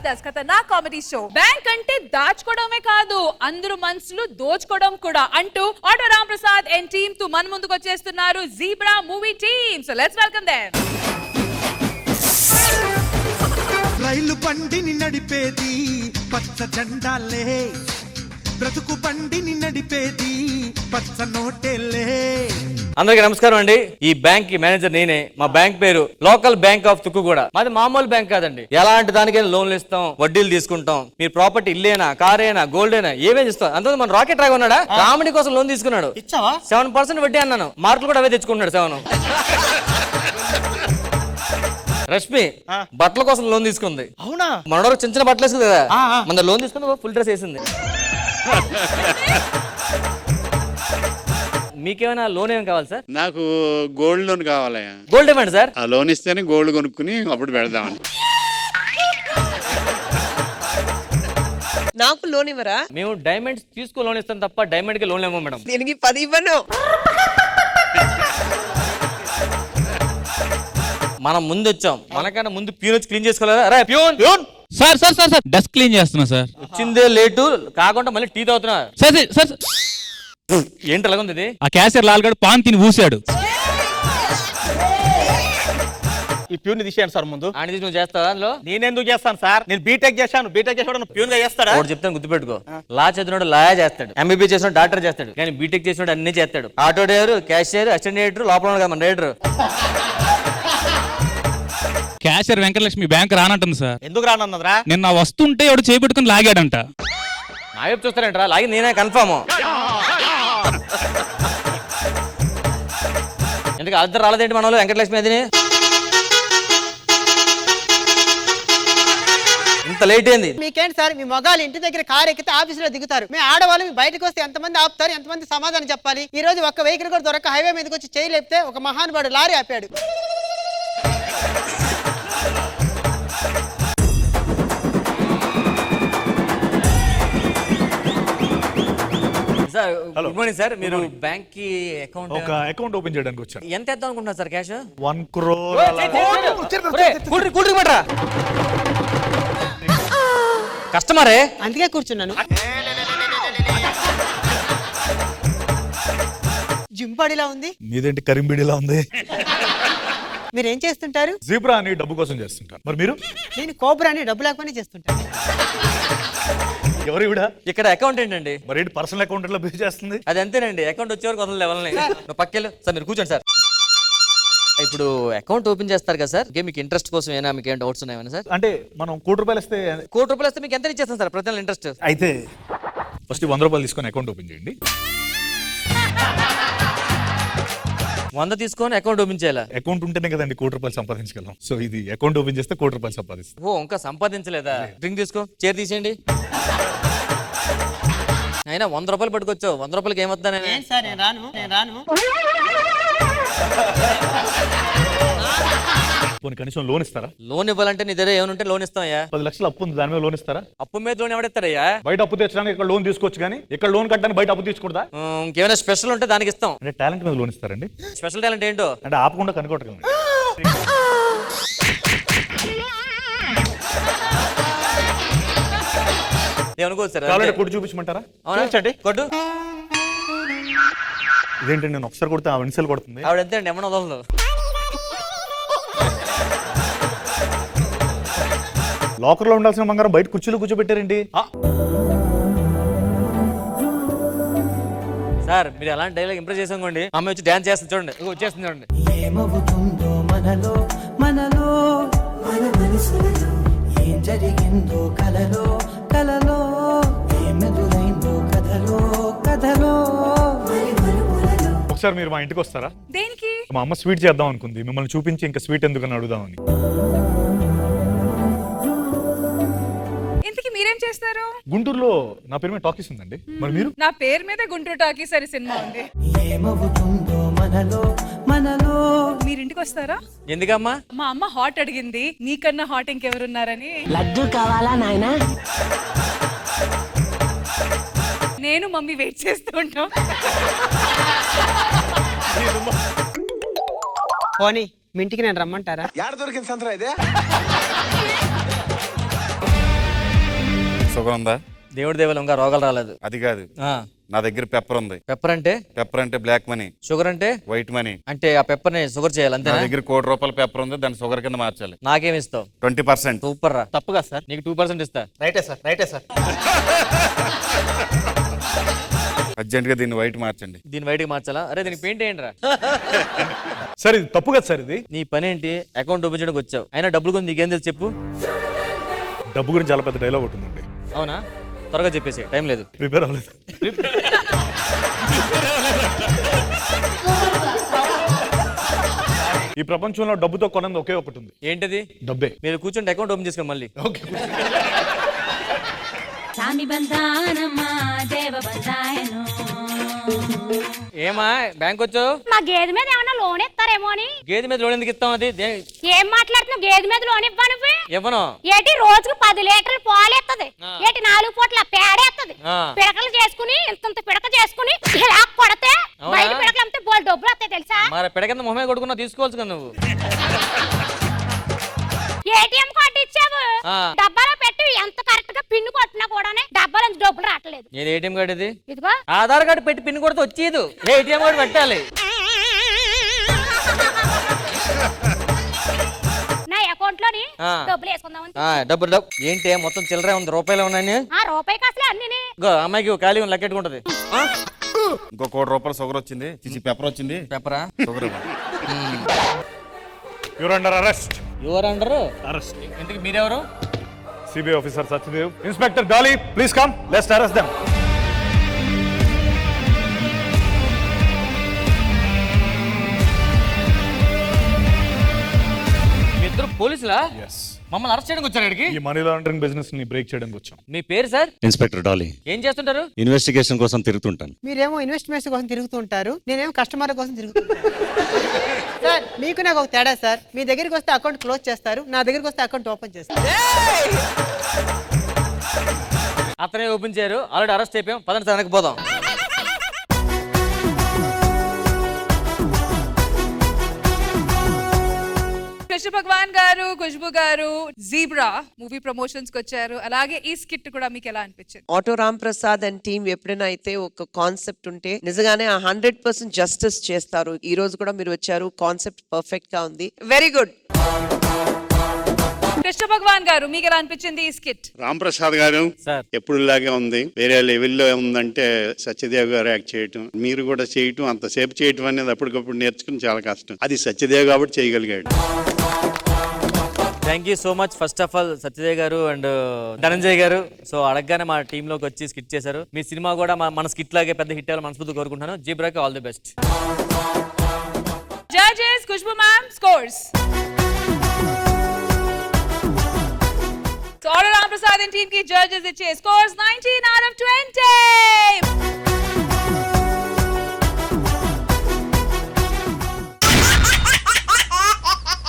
జబర్దస్త్ ఖతర్నాక్ comedy show. Bank అంటే దాచుకోవడమే కాదు, అందరూ మనసులు దోచుకోవడం కూడా అంటూ auto Ram Prasad and team తో మన ముందుకు వచ్చేస్తున్నారు zebra movie team. So let's welcome them. రైలు బండిని నడిపేది పచ్చ జెండాలే, బ్రతుకు బండిని నడిపేది పచ్చ నోటేలే. అందరికి నమస్కారం అండి. ఈ బ్యాంక్ కి మేనేజర్ నేనే. మా బ్యాంక్ పేరు లోకల్ బ్యాంక్ ఆఫ్ తుక్కుగూడ. మాది మామూలు బ్యాంక్ కాదండి. ఎలాంటి దానికైనా లోన్లు ఇస్తాం, వడ్డీలు తీసుకుంటాం. మీరు ప్రాపర్టీ ఇల్లేనా, కారేనా, గోల్డ్ అయినా ఏమేమి ఇస్తాం. అంత మన రాకెట్ రాగా ఉన్నాడా, కామెడీ కోసం లోన్ తీసుకున్నాడు. 7% వడ్డీ అన్నాను, మార్కులు కూడా అవే తెచ్చుకున్నాడు 7. రష్మి బట్టల కోసం లోన్ తీసుకుంది. అవునా? మన చిన్న చిన్న బట్టలు వేసుకుంది కదా, మన లోన్ తీసుకుంది, ఫుల్ డ్రెస్ వేసింది. మీకేమైనా లోన్ ఏమైనా కావాలి సార్? నాకు గోల్డ్ లోన్ కావాలి. గోల్డ్ ఇవ్వండి సార్. ఆ లోన్ ఇస్తేనే గోల్డ్ కొనుక్కుని అప్పుడు పెడదామని. నాకు లోన్ ఇవ్వరా? మేము డైమండ్స్ తీసుకో లోన్ ఇస్తాం తప్ప డైమండ్ కి లోన్ ఇవ్వం మేడం. దీనికి 10 ఇవ్వను. మనం ముందు వచ్చాం, మనకన్నా ముందు ప్యూన్ వచ్చి క్లీన్ చేసుకోలేదా? రా peon. Peon sir sir sir sir dust clean చేస్తున్నా సార్. వచ్చిందే లేటు కాకుండా మళ్ళీ టీ తాగుతున్నా. సార్ సార్ ఏంటి అలాగుంది ఇది? ఆ క్యాషియర్ లాల్గడ్ పాన్ తిని ఊసాడు. ఈ ప్యూన్ తీసేయండి సార్ ముందు. అని నువ్వు చేస్తావా అందులో? నేనెందుకు చేస్తాను సార్? నేను బీటెక్ చేశాను. బీటెక్ చేసాడు ప్యూన్ గా చేస్తాడా? ఒకటి చెప్తాను గుర్తుపెట్టుకో, లా చదివినోడు లా చేస్తాడు, ఎంబీబీ చేసినోడు డాక్టర్ చేస్తాడు, కానీ బీటెక్ చేసినోడు అన్ని చేస్తాడు. Auto driver, cashier, assistant director, లోపల కదా మన రైడర్. క్యాషియర్ వెంకటలక్ష్మి బ్యాంక్ రానంటుంది సార్. ఎందుకు రానన్నదిరా? నిన్న వస్తుంటే ఎవడు చేపెట్టుకుని లాగాడంట. నా వైపు చూస్తారంటరా, లాగి నేనే కన్ఫర్మ్. ఎందుకు అద్దరు రాలేదేంటి మన వాళ్ళు వెంకటలక్ష్మి అదిని? ఇంత లేట్ అయింది. మీకేంటి సార్, మీ మగాళ్ళు ఇంటి దగ్గర కార్ ఎక్కితే ఆఫీసులో దిగుతారు. మీ ఆడవాళ్ళు మీ బయటకు వస్తే ఎంతమంది ఆపుతారు, ఎంతమంది సమాధానం చెప్పాలి? ఈ రోజు ఒక్క వెహికల్ కూడా దొరక హైవే మీదకి వచ్చి చేయలేపితే ఒక మహానుభావుడు లారీ ఆపాడు. Sir good morning sir. మీరు బ్యాంక్ కి అకౌంట్ ఓపెన్ చేయడానికి వచ్చాను. ఎంత వేద్దాం అనుకుంటున్నారు సార్ క్యాష్? 1 crore. కస్టమరే అందుకే కూర్చున్నాను. జింపాడిలా ఉంది. మీదేంటి కరింబిడిలా ఉంది? మీరేం చేస్తుంటారు? జీబ్రా అని డబ్బు కోసం చేస్తుంటాను. మరి మీరు? నేను కోబ్రా అని డబ్బు లేకపోతే చేస్తుంటాను. ఎవరు ఇవిడ? ఇక్కడ అకౌంట్ ఏంటండి? మరి ఏంటి పర్సనల్ అకౌంట్ లో బిల్ చేస్తుంది? అది అంతేనండి, అకౌంట్ వచ్చేవారు కొంత లెవెల్ని. నువ్వు పక్కెళ్ళు సార్, మీరు కూర్చోండి సార్. ఇప్పుడు అకౌంట్ ఓపెన్ చేస్తారు కదా సార్, మీకు ఇంట్రెస్ట్ కోసం ఏమైనా మీకు ఏం డౌట్స్ ఉన్నాయా సార్? అంటే మనం ₹1 ఇస్తే ₹1 ఇస్తే మీకు ఎంత ఇచ్చేస్తాం సార్ ప్రతి నెల ఇంట్రెస్ట్? అయితే ఫస్ట్ ₹100 తీసుకొని అకౌంట్ ఓపెన్ చేయండి. 100 తీసుకొని అకౌంట్ ఓపెన్ చేయాలా? అకౌంట్ ఉంటేనే కదండి ₹1 సంపాదించగలం. సో ఇది అకౌంట్ ఓపెన్ చేస్తే ₹1 సంపాదిస్తాం. ఓ ఇంకా సంపాదించలేదా? డ్రింక్ తీసుకో, చైర్ తీసేయండి. అయినా ₹100 పట్టుకొచ్చావు, ₹100కి ఏమొద్దా? సార్ నేను రాను. పోనీ కనీసం లోన్ ఇస్తారా? లోన్ ఇవ్వాలంటే నీ దగ్గర ఏమైనా లోన్ ఇస్తామయ్యా. 10 లక్షలు అప్పు ఉంది, దాని మీద లోన్ ఇస్తారా? అప్పు మీద లోన్ ఎవడెత్తారయ్యా? బయట అప్పు తెచ్చడానికి ఇక్కడ లోన్ తీసుకోవచ్చు, కానీ ఇక్కడ లోన్ కట్టడానికి బయట అప్పు తీసుకోకూడదా? ఇంకేమైనా స్పెషల్ ఉంటే దానికి ఇస్తాం. అంటే టాలెంట్ మీద లోన్ ఇస్తారండి? స్పెషల్ టాలెంట్ ఏంటో అంటే ఆపకుండా కనుకోవటం. ఏమనుకోవచ్చు సార్? కావాలంటే కొట్టు చూపించమంటారా? అవునా, కొట్టు. ఇదేంటండి, నేను ఒకసారి కొడితే ఆవిడ ఎన్నిసార్లు కొడుతుంది? ఆవిడ ఎంత అండి, ఏమన్నా వదలదు. లాకర్ లో ఉండాల్సిన బంగారం బయట కుర్చీలో కూర్చోబెట్టారండి. సార్ మీరు అలాంటి డైలాగ్ ఇంప్రెస్ చేసానుకోండి, అమ్మ వచ్చి డాన్స్ చేస్తుంది చూడండి, వచ్చేస్తుంది చూడండి. ఏమవుతుందో మనలో మనలో మన మనసులో ఏం జరిగిందో కలలో కలలో ఏమెదురైందో కథలో కథలో. ఒకసారి మీరు మా ఇంటికి వస్తారా? దేనికి? మా అమ్మ స్వీట్ చేద్దాం అనుకుంది, మిమ్మల్ని చూపించి ఇంకా స్వీట్ ఎందుకని అడుగుదామని. ఇంతకీ మీరేం చేస్తారు? గుంటూరులో నా పేరు మీద టాకీస్ ఉందండి. మరి మీరు? నా పేరు మీద గుంటూరు టాకీస్ అని సినిమా ఉంది. ఏమవుతుందో మనలో మనలో. మీరింటికి వస్తారా? ఎందుకమ్మా? మా అమ్మ హాట్ అడిగింది, నీకన్నా హాట్ ఇంకెవరున్నారని. లడ్డు కావాలా నాయనా? నేను మమ్మీ వెయిట్ చేస్తూ ఉంటాం. పోనీ మీ ఇంటికి నేను రమ్మంటారా? యాడ దొరికింది సంతరా ఇదే? షుగర్ ఉందా? దేవుడి దేవులు ఇంకా రోగాలు రాలేదు. అది కాదు, నా దగ్గర పెప్పర్ ఉంది. పెప్పర్ అంటే? పెప్పర్ అంటే బ్లాక్ మనీ. షుగర్ అంటే? White money. అంటే ఆ పెప్పర్ ని షుగర్ చేయాలి అంతే. నా దగ్గర ₹1,00,00,000 పెప్పర్ ఉంది, దాన్ని షుగర్ కింద మార్చాలి. నాకేమి ఇస్తావు? 20%. సూపర్ రా. తప్పుగా సార్. నీకు 2% ఇస్తా. రైటే సార్, రైటే సార్. అర్జెంట్ గా దీన్ని వైట్ మార్చండి. దీని బయటికి మార్చాలా? అరే దీనికి పెయింట్ ఏంటి రా? సార్ ఇది తప్పు కదా సార్. ఇది నీ పని ఏంటి? అకౌంట్ ఓపెన్ చేయడానికి వచ్చావు, అయినా డబ్బులు కొంచెం నీకేం తెలుసు చెప్పు. డబ్బు గురించి చాలా పెద్ద డైలాగ్ ఉంటుందండి. అవునా? త్వరగా చెప్పేసి, టైం లేదు. ప్రిపేర్ అవ్వలేదు. ఈ ప్రపంచంలో డబ్బుతో కొనంది ఒకే ఒకటి ఉంది. ఏంటది? డబ్బే. మీరు కూర్చొని అకౌంట్ ఓపెన్ చేసుకోండి మళ్ళీ. ఓకే. ఏమా బ్యాంక్ వచ్చావు? మా గేదె మీద ఏమన్నా లోన్ ఇస్తారేమో అని. గేదె మీద లోన్ ఎందుకు ఇస్తాం? అది ఏం మాట్లాడుతున్నావు? గేదె మీద లోన్ ఇవ్వను. ఇవ్వను. ఏటి రోజుకు 10 లీటర్లు పాలు ఎత్తది, ఏటి 4 పూట్ల పేడేత్తది. పిడకలు చేసుకుని ఇంత పిడక చేసుకుని ఇలా కొడితే బయట పిడకలు అమ్మితే బోల్ డబ్బులు వస్తాయి తెలుసా? మరి పిడకింద మొహమే కొడుకున్నా తీసుకోవచ్చు కదా నువ్వు. ఏటీఎం కార్డు ఇచ్చావు, డబ్బాలో పెట్టి ఎంత కరెక్ట్ గా పిన్ కొట్టినా కూడా డబ్బాలో డబ్బులు రావట్లేదు. ఏది ఏటీఎం కార్డు? ఇది ఇదిగో ఆధార్ కార్డు పెట్టి పిన్ కొడితే వచ్చేది. ఏటీఎం కార్డు పెట్టాలి. నా అకౌంట్ లోని డబ్బులు వేసుకుందామని. డబ్బులు ఏంటి మొత్తం చిల్లరే ఉంది, రూపాయలు ఉన్నాయి. రూపాయికి అసలు అన్ని అమ్మాయికి ఖాళీ లెక్కెట్టుకుంటది. ఇంకో ₹1,00,00,000 షుగర్ వచ్చింది, పెప్పర్ వచ్చింది. పెప్పరా? Sugar. You're under arrest. Your under arrest. ఎందుకు? మీరెవరు? CBI officer Satyadev. Inspector Dolly, please come, let's arrest them. మీ ఇద్దరు పోలీసులా? మమ్మల్ని అరెస్ట్ చేయడానికి వచ్చారు ఇక్కడికి? ఈ మనీ లాండరింగ్ బిజినెస్ ని బ్రేక్ చేయడానికి వచ్చాం. మీ పేరు సార్? Inspector Dolly. ఏం చేస్తుంటారు? ఇన్వెస్టిగేషన్ కోసం తిరుగుతుంటాను. మీరేమో ఇన్వెస్ట్మెంట్స్ కోసం తిరుగుతుంటారు, నేనేమో కస్టమర్ల కోసం తిరుగుతుంటాను. సార్ మీకు నాకు ఒక తేడా సార్. మీ దగ్గరికి వస్తే అకౌంట్ క్లోజ్ చేస్తారు, నా దగ్గరికి వస్తే అకౌంట్ ఓపెన్ చేస్తారు. అతనే ఓపెన్ చేయరు, ఆల్రెడీ అరెస్ట్ అయిపోయాం. పదండి సార్ వెనక్కి పోదాం. కృష్ణ భగవాన్ గారు, ఖుష్బు గారు జీబ్రా మూవీ ప్రమోషన్స్ కి వచ్చారు. అలాగే ఈ స్కిట్ కూడా మీకు ఎలా అనిపించింది? Auto Ram Prasad and team ఎప్పుడైనా అయితే ఒక కాన్సెప్ట్ ఉంటే నిజంగానే 100% జస్టిస్ చేస్తారు. ఈ రోజు కూడా మీరు వచ్చారు, కాన్సెప్ట్ పర్ఫెక్ట్ గా ఉంది. Very good. కృష్ణ భగవాన్ గారు మీకు ఎలా అనిపించింది ఈ స్కిట్? రామ్ ప్రసాద్ గారు ఎప్పుడులాగే ఉంది, వేరే లెవెల్లో ఉందంటే సత్యదేవ్ గారు యాక్ట్ చేయటం, మీరు కూడా చేయటం, అంతసేపు చేయటం అనేది అప్పటికప్పుడు నేర్చుకుని చాలా కష్టం. అది సత్యదేవ్ కాబట్టి చేయగలిగాడు. Thank you so much. First of all Satyadev గారు అండ్ ధనంజయ్ గారు. సో అడగగానే మా టీమ్ లోకి వచ్చి స్కిట్ చేశారు. మీ సినిమా కూడా మన స్కిట్ లాగే పెద్ద హిట్ అవ్వాలని మనస్ఫూర్తిగా కోరుకుంటున్నాను. జీబ్రాకి all the best. Judges, Khushbu ma'am, scores. So, Auto Ram Prasad and team ki judges iche scores 19 out of 20.